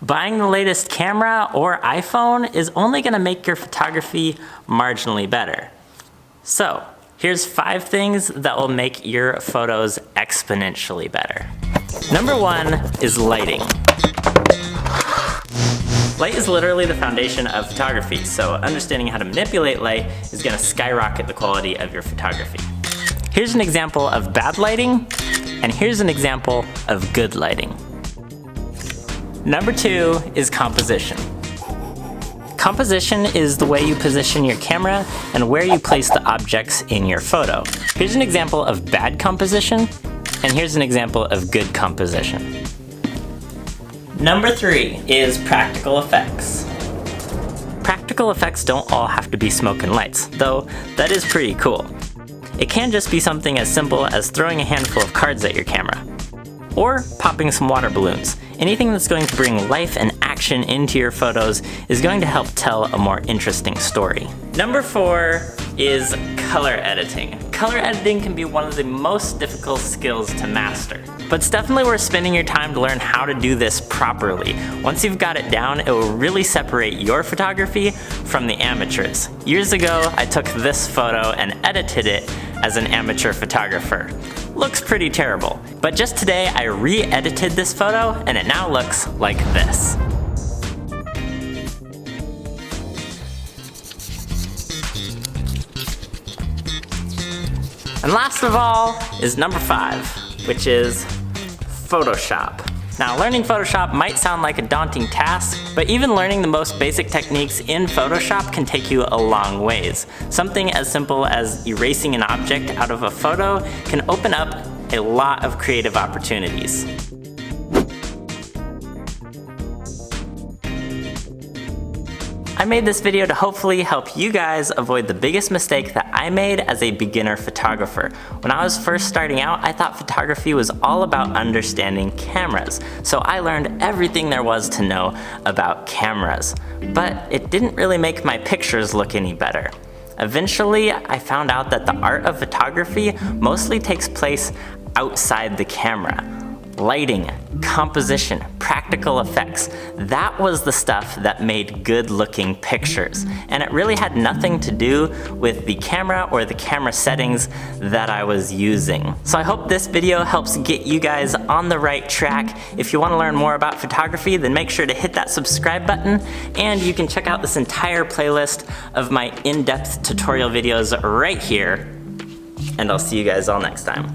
Buying the latest camera or iPhone is only gonna make your photography marginally better. So, here's 5 things that will make your photos exponentially better. Number 1 is lighting. Light is literally the foundation of photography, so understanding how to manipulate light is gonna skyrocket the quality of your photography. Here's an example of bad lighting, and here's an example of good lighting. Number 2 is composition. Composition is the way you position your camera and where you place the objects in your photo. Here's an example of bad composition, and here's an example of good composition. Number 3 is practical effects. Practical effects don't all have to be smoke and lights, though that is pretty cool. It can just be something as simple as throwing a handful of cards at your camera, or popping some water balloons. Anything that's going to bring life and action into your photos is going to help tell a more interesting story. Number 4 is color editing. Color editing can be one of the most difficult skills to master, but it's definitely worth spending your time to learn how to do this properly. Once you've got it down, it will really separate your photography from the amateurs. Years ago, I took this photo and edited it as an amateur photographer. Looks pretty terrible, but just today I re-edited this photo and it now looks like this. And last of all is number 5, which is Photoshop. Now, learning Photoshop might sound like a daunting task, but even learning the most basic techniques in Photoshop can take you a long ways. Something as simple as erasing an object out of a photo can open up a lot of creative opportunities. I made this video to hopefully help you guys avoid the biggest mistake that I made as a beginner photographer. When I was first starting out, I thought photography was all about understanding cameras. So I learned everything there was to know about cameras. But it didn't really make my pictures look any better. Eventually, I found out that the art of photography mostly takes place outside the camera. Lighting, composition, practical effects. That was the stuff that made good looking pictures. And it really had nothing to do with the camera or the camera settings that I was using. So I hope this video helps get you guys on the right track. If you want to learn more about photography, then make sure to hit that subscribe button, and you can check out this entire playlist of my in-depth tutorial videos right here. And I'll see you guys all next time.